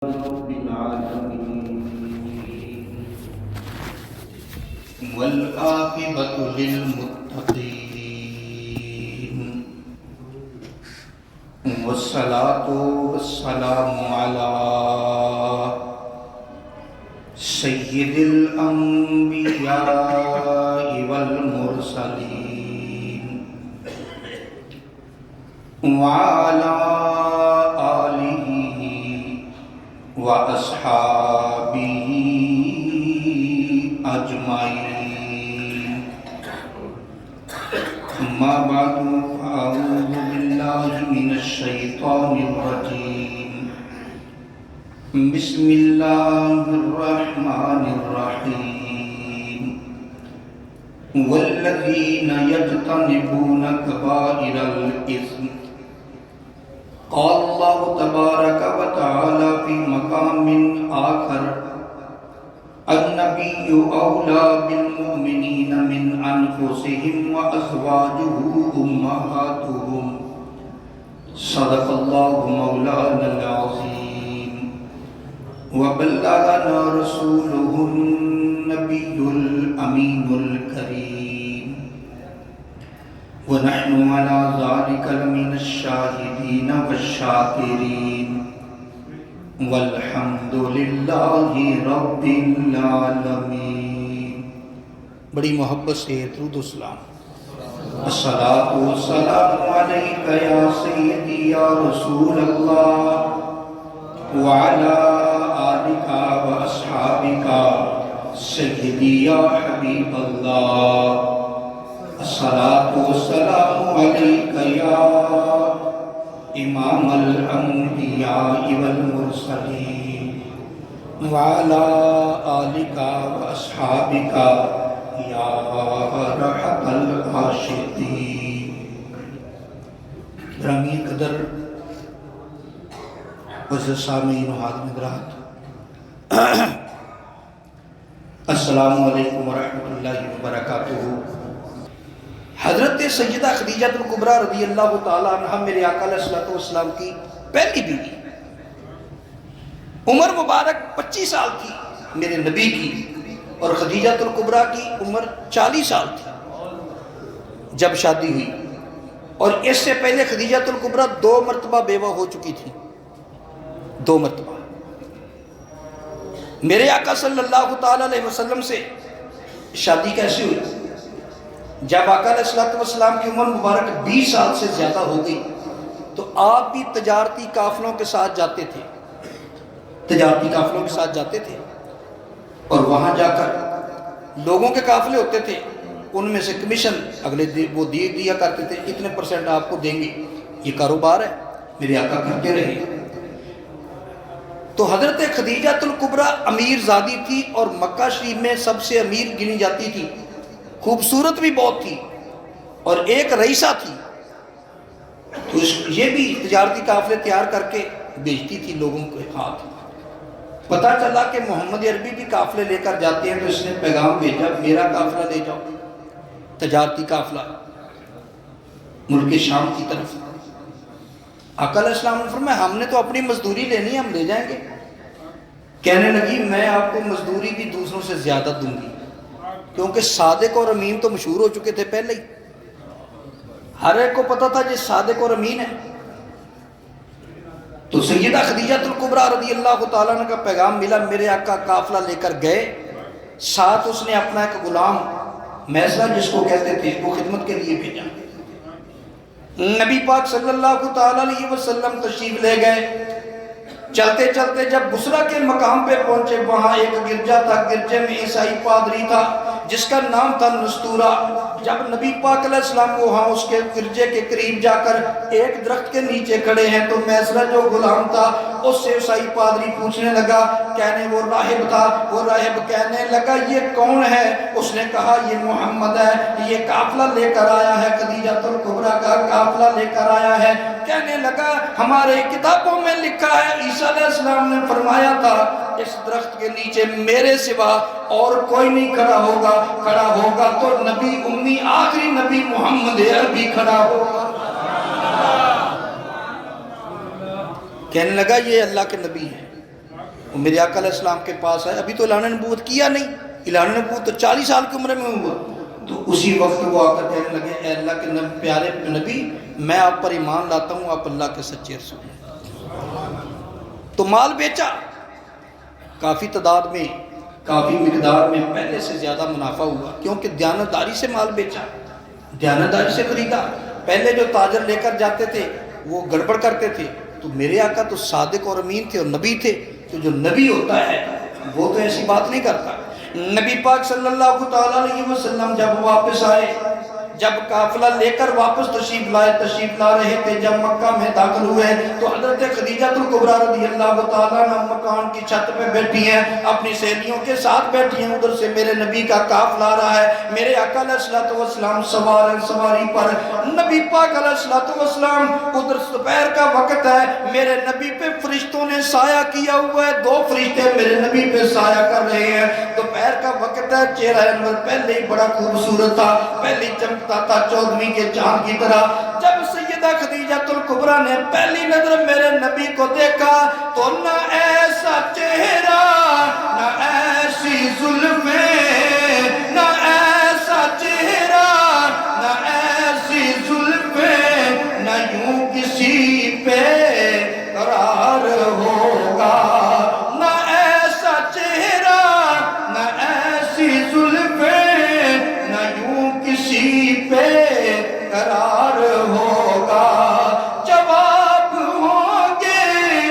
رب العالمين والعاقبة للمتقين والصلاة والسلام على سيد الأنبياء والمرسلين وعلى آله وأصحابه أجمعين أما بعد فأعوذ بالله من الشيطان الرجيم بسم الله الرحمن الرحيم والذين يجتنبون كبائر الإثم قال الله تبارك وتعالى في مقام آخر النبي أولى بالمؤمنين من أنفسهم وأزواجه أمهاتهم صدق الله مولانا العظيم وبلغنا رسوله النبي الأمين الكريم ونحن على ذلك لمن الشاهدين والشاكرين والحمد للہ رب العالمین۔ بڑی محبت سے درود و سلام۔ الصلاۃ والسلام علیک یا سیدی یا رسول اللہ وعلی آلک واصحابک سیدی یا حبیب اللہ۔ الصلاۃ والسلام علیک یا امام الانبیاء والمرسلین وعلی آلک واصحابک یا رحمت العاشقین۔ گرامی قدر عزیز سامعین و حاضرین حضرات، السلام علیکم ورحمۃ اللہ وبرکاتہ۔ حضرت سیدہ خدیجہ الکبریٰ رضی اللہ تعالیٰ عنہ میرے آقا علیہ السلام کی پہلی بیوی، عمر مبارک 25 سال تھی میرے نبی کی، اور خدیجہ الکبریٰ کی عمر 40 سال تھی جب شادی ہوئی، اور اس سے پہلے خدیجہ الکبریٰ 2 مرتبہ بیوہ ہو چکی تھی، 2 مرتبہ۔ میرے آقا صلی اللہ تعالیٰ علیہ وسلم سے شادی کیسے ہوئی؟ جب آقا علیہ السلام کی عمر مبارک 20 سال سے زیادہ ہو گئی تو آپ بھی تجارتی قافلوں کے ساتھ جاتے تھے، تجارتی قافلوں کے ساتھ جاتے تھے، اور وہاں جا کر لوگوں کے قافلے ہوتے تھے، ان میں سے کمیشن اگلے وہ دیا کرتے تھے، اتنے % آپ کو دیں گے، یہ کاروبار ہے، میرے آقا کرتے رہے۔ تو حضرت خدیجہ الکبریٰ امیر زادی تھی اور مکہ شریف میں سب سے امیر گنی جاتی تھی، خوبصورت بھی بہت تھی، اور ایک رئیسہ تھی، تو یہ بھی تجارتی قافلے تیار کر کے بیچتی تھی لوگوں کے ہاتھ۔ پتہ چلا کہ محمد عربی بھی قافلے لے کر جاتے ہیں، تو اس نے پیغام بھیجا میرا قافلہ لے جاؤ، تجارتی قافلہ ملک شام کی طرف۔ آقا علیہ السلام نے فرمایا ہم نے تو اپنی مزدوری لینی ہے، ہم لے جائیں گے۔ کہنے لگی میں آپ کو مزدوری بھی دوسروں سے زیادہ دوں گی، کیونکہ صادق اور امین تو مشہور ہو چکے تھے پہلے ہی، ہر ایک کو پتا تھا یہ صادق اور امین ہے۔ تو سیدہ خدیجہ الکبریٰ رضی اللہ تعالیٰ عنہ کا پیغام ملا، میرے آقا قافلہ لے کر گئے، ساتھ اس نے اپنا ایک غلام میسرہ جس کو کہتے تھے وہ خدمت کے لیے بھیجا۔ نبی پاک صلی اللہ تعالیٰ علیہ وسلم تشریف لے گئے، چلتے چلتے جب بصرہ کے مقام پہ پہنچے، وہاں ایک گرجا تھا، گرجے میں عیسائی پادری تھا جس کا نام تھا نستورہ۔ جب نبی پاک علیہ السلام وہاں اس کے گرجے کے قریب جا کر ایک درخت کے نیچے کھڑے ہیں، تو میسرہ جو غلام تھا اس سے عیسائی پادری پوچھنے لگا، کہنے وہ راہب تھا، وہ راہب کہنے لگا یہ کون ہے؟ اس نے کہا یہ محمد ہے، یہ قافلہ لے کر آیا ہے، خدیجہ الکبریٰ کا قافلہ لے کر آیا ہے۔ کہنے لگا ہمارے کتابوں میں لکھا ہے، عیسیٰ علیہ السلام نے فرمایا تھا اس درخت کے نیچے میرے سوا اور کوئی نہیں کھڑا ہوگا تو نبی امی آخری نبی محمد عربی کھڑا ہوگا۔ کہنے لگا یہ اللہ کے نبی ہیں۔ وہ میرے آقا علیہ السلام کے پاس آئے، ابھی تو اعلان نبوت کیا نہیں، اعلان نبوت تو 40 سال کی عمر میں ہوا، تو اسی وقت وہ آ کر کہنے لگے اے اللہ کے پیارے نبی میں آپ پر ایمان لاتا ہوں، آپ اللہ کے سچے رسول ہیں۔ تو مال بیچا، کافی تعداد میں، کافی مقدار میں، پہلے سے زیادہ منافع ہوا، کیونکہ دیانتداری سے مال بیچا، دیانتداری سے خریدا۔ پہلے جو تاجر لے کر جاتے تھے وہ گڑبڑ کرتے تھے، تو میرے آقا تو صادق اور امین تھے اور نبی تھے، تو جو نبی ہوتا ہے وہ تو ایسی بات نہیں کرتا۔ نبی پاک صلی اللہ تعالیٰ علیہ وسلم جب واپس آئے، جب قافلہ لے کر واپس تشریف لا رہے تھے، جب مکہ میں داخل ہوئے تو حضرت خدیجہ الکبریٰ رضی اللہ تعالیٰ عنہ مکان کی چھت پہ بیٹھی ہیں، اپنی سہیلیوں کے ساتھ بیٹھی ہیں، ادھر سے میرے نبی کا قافلہ آ رہا ہے، میرے آقا علیہ الصلوۃ والسلام سواری پر، نبی پاک علیہ الصلوۃ والسلام، ادھر دوپہر کا وقت ہے، میرے نبی پہ فرشتوں نے سایہ کیا ہوا ہے، 2 فرشتے میرے نبی پہ سایہ کر رہے ہیں، دوپہر کا وقت ہے، چہرہ انور پہلے ہی بڑا خوبصورت تھا، پہلے چمکتا تھا 14ویں کے چاند کی طرح۔ جب سیدہ خدیجہ الکبریٰ نے پہلی نظر میرے نبی کو دیکھا تو نہ ایسا چہرہ، نہ ایسی زلفیں، نہ ایسا چہرہ، نہ ایسی زلفیں، نہ یوں کسی پہ قرار ہوگا، نہ ایسا چہرہ، نہ ایسی زلفیں، نہ یوں کسی پہ قرار ہوگا، جواب ہوں گے،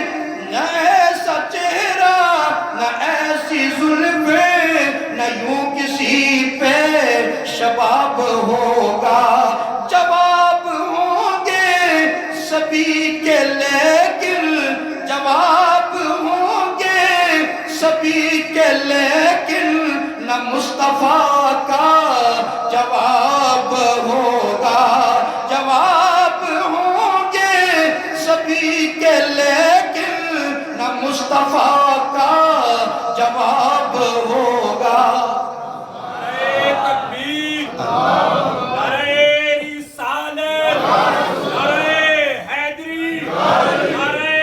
نہ ایسا چہرہ، نہ ایسی زلفیں، نہ یوں کسی پہ شباب ہوگا، جواب ہوں گے سبھی کے لیکن، جواب ہوں گے سبھی کے لیکن، نہ مصطفیٰ کا جواب ہوگا، جواب ہوں گے سبھی کے لیکن، نہ مصطفیٰ کا جواب ہوگا۔ نعرہ تکبیر، نعرہ رسالت، نعرہ حیدری، نعرہ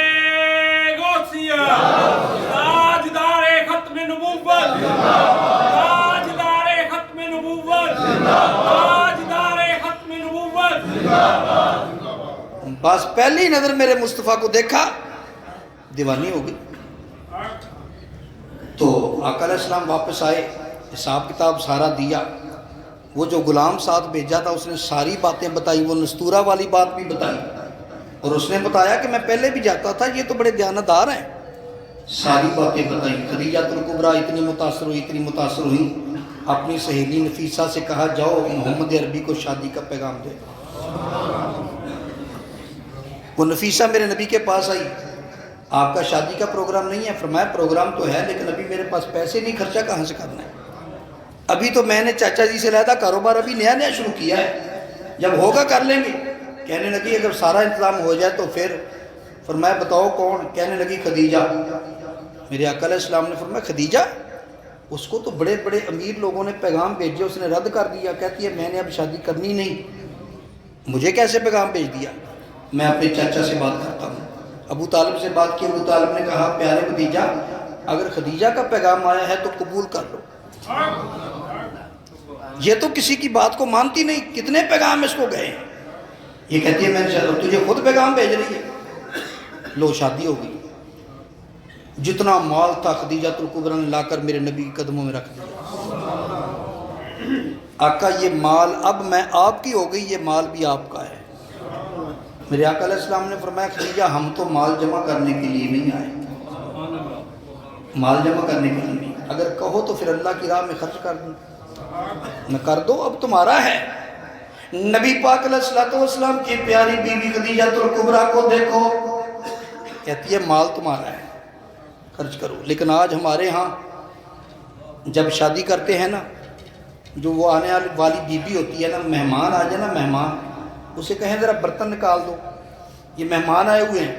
غوثیہ، تاجدار ختم نبوت، تاجدار ختم نبوت، تاجدار ختم نبوت۔ بس پہلی نظر میرے مصطفیٰ کو دیکھا دیوانی ہو گئی۔ تو آقا علیہ السلام واپس آئے، حساب کتاب سارا دیا، وہ جو غلام ساتھ بھیجا تھا اس نے ساری باتیں بتائی، وہ نستورہ والی بات بھی بتائی، اور اس نے بتایا کہ میں پہلے بھی جاتا تھا، یہ تو بڑے دیانتدار ہیں، ساری باتیں بتائی۔ خدیجہ الکبریٰ اتنی متاثر ہوئی، اپنی سہیلی نفیسہ سے کہا جاؤ محمد عربی کو شادی کا پیغام دے۔ وہ نفیسہ میرے نبی کے پاس آئی، آپ کا شادی کا پروگرام نہیں ہے؟ فرمایا پروگرام تو ہے لیکن ابھی میرے پاس پیسے نہیں، خرچہ کہاں سے کرنا ہے، ابھی تو میں نے چاچا جی سے لایا کاروبار ابھی نیا شروع کیا ہے، جب ہوگا کر لیں گے۔ کہنے لگی اگر سارا انتظام ہو جائے تو پھر۔ فرمایا بتاؤ کون؟ کہنے لگی خدیجہ۔ میرے آقا علیہ السلام نے فرمایا خدیجہ؟ اس کو تو بڑے بڑے امیر لوگوں نے پیغام بھیجے، اس نے رد کر دیا، کہتی ہے میں نے اب شادی کرنی نہیں، مجھے کیسے پیغام بھیج دیا؟ میں اپنے چاچا سے بات کرتا ہوں۔ ابو طالب سے بات کی، ابو طالب نے کہا پیارے خدیجہ اگر خدیجہ کا پیغام آیا ہے تو قبول کر لو، یہ تو کسی کی بات کو مانتی نہیں، کتنے پیغام اس کو گئے ہیں، یہ کہتی ہے میں نے تجھے خود پیغام بھیج رہی ہے۔ لو شادی ہو گئی، جتنا مال تھا خدیجہ الکبریٰ نے لا کر میرے نبی کے قدموں میں رکھ دیا۔ آقا یہ مال اب میں آپ کی ہو گئی، یہ مال بھی آپ کا ہے۔ میرے آقا علیہ السلام نے فرمایا خدیجہ ہم تو مال جمع کرنے کے لیے نہیں آئے، مال جمع کرنے کے لیے نہیں، اگر کہو تو پھر اللہ کی راہ میں خرچ کر دوں، نہ کر دو اب تمہارا ہے۔ نبی پاک علیہ السلام کی پیاری بیوی خدیجہ الکبریٰ کو دیکھو، کہتی ہے مال تمہارا ہے خرچ کرو، لیکن آج ہمارے ہاں جب شادی کرتے ہیں نا، جو وہ آنے والی بیوی ہوتی ہے نا، مہمان آ جائے نا، مہمان اسے کہیں ذرا برتن نکال دو، یہ مہمان آئے ہوئے ہیں،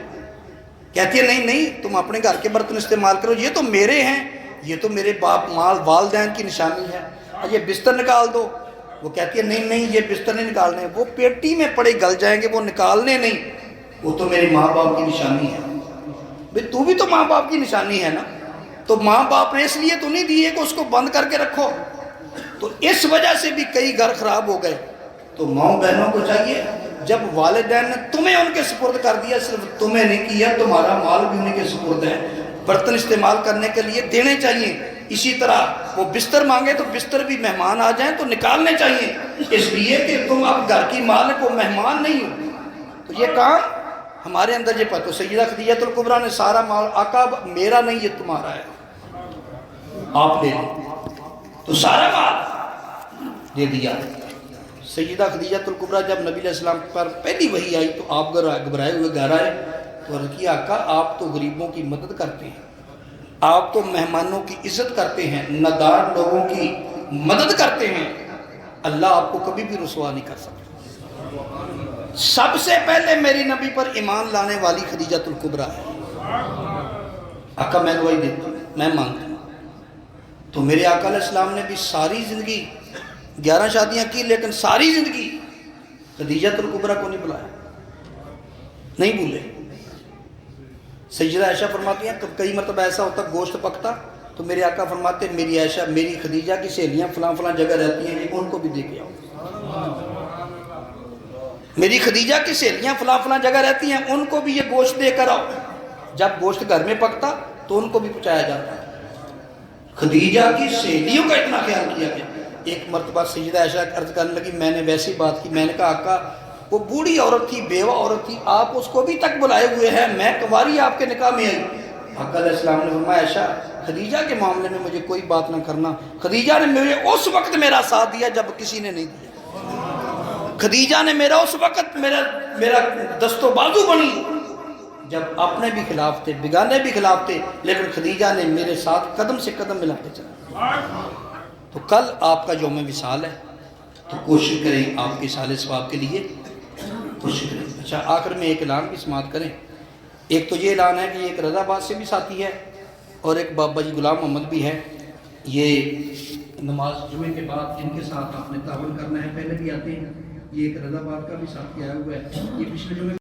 کہتی ہے نہیں نہیں تم اپنے گھر کے برتن استعمال کرو، یہ تو میرے ہیں، یہ تو میرے باپ مال والدین کی نشانی ہے، یہ بستر نکال دو۔ وہ کہتی ہے نہیں نہیں یہ بستر نہیں نکالنے، وہ پیٹی میں پڑے گل جائیں گے، وہ نکالنے نہیں، وہ تو میرے ماں باپ کی نشانی ہے۔ بھئی تو بھی تو ماں باپ کی نشانی ہے نا، تو ماں باپ نے اس لیے تو نہیں دیے کہ اس کو بند کر کے رکھو، تو اس وجہ سے بھی کئی گھر خراب ہو گئے۔ تو ماں بہنوں کو چاہیے جب والدین نے تمہیں ان کے سپرد کر دیا، صرف تمہیں نہیں کیا، تمہارا مال بھی انہیں کے سپرد ہے، برتن استعمال کرنے کے لیے دینے چاہیے۔ اسی طرح وہ بستر مانگے تو بستر بھی مہمان آ جائیں تو نکالنے چاہیے، اس لیے کہ تم اب گھر کی مالک ہو، مہمان نہیں ہو۔ تو یہ کام ہمارے اندر یہ پتہ، سیدہ خدیجہ الکبریٰ نے سارا مال، آقا میرا نہیں یہ تمہارا ہے، آپ لے لیں، تو سارا مال دے دیا۔ سیدہ خدیجہ الکبریٰ جب نبی علیہ السلام پر پہلی وحی آئی تو آپ گھبرائے ہوئے گھر آئے تو عرض کیا آقا آپ تو غریبوں کی مدد کرتے ہیں، آپ تو مہمانوں کی عزت کرتے ہیں، نادار لوگوں کی مدد کرتے ہیں، اللہ آپ کو کبھی بھی رسوا نہیں کر سکتا۔ سب سے پہلے میری نبی پر ایمان لانے والی خدیجہ الکبریٰ ہے۔ آقا میں دعائی دیتا ہوں، میں مانگتا ہوں۔ تو میرے آقا علیہ السلام نے بھی ساری زندگی 11 شادیاں کی، لیکن ساری زندگی خدیجہ الکبریٰ کو نہیں بلایا، نہیں بھولے۔ سیدہ عائشہ فرماتی ہیں کئی مرتبہ ایسا ہوتا گوشت پکتا تو میرے آقا فرماتے میری عائشہ، میری خدیجہ کی سہیلیاں فلاں فلاں جگہ رہتی ہیں، ان کو بھی دے کے آؤ۔ میری خدیجہ کی سہیلیاں فلاں فلاں جگہ رہتی ہیں، ان کو بھی یہ گوشت دے کر آؤ۔ جب گوشت گھر میں پکتا تو ان کو بھی پہنچایا جاتا ہے۔ خدیجہ کی سہیلیوں کا اتنا خیال کیا گیا۔ ایک مرتبہ سیدہ عائشہ عرض کرنے لگی، میں نے ویسی بات کی، میں نے کہا آقا وہ بوڑھی عورت تھی، بیوہ عورت تھی، آپ اس کو بھی تک بلائے ہوئے ہیں، میں کنواری آپ کے نکاح میں آئی۔ آقا علیہ السلام نے فرمایا عائشہ خدیجہ کے معاملے میں مجھے کوئی بات نہ کرنا، خدیجہ نے مجھے اس وقت میرا ساتھ دیا جب کسی نے نہیں دیا، خدیجہ نے میرا اس وقت میرا دست و بازو بنی جب اپنے بھی خلاف تھے، بیگانے بھی خلاف تھے، لیکن خدیجہ نے میرے ساتھ قدم سے قدم ملا کے چلا۔ تو کل آپ کا یوم وصال ہے، تو کوشش کریں آپ کے سال ثواب کے لیے کوشش کریں۔ اچھا آخر میں ایک اعلان بھی سماعت کریں۔ ایک تو یہ اعلان ہے کہ ایک رضا آباد سے بھی ساتھی ہے اور ایک بابا جی غلام محمد بھی ہے، یہ نماز جمعے کے بعد ان کے ساتھ آپ نے تعاون کرنا ہے، پہلے بھی آتے ہیں، یہ ایک رضا آباد کا بھی ساتھی آیا ہوا ہے، یہ پچھلے جمعے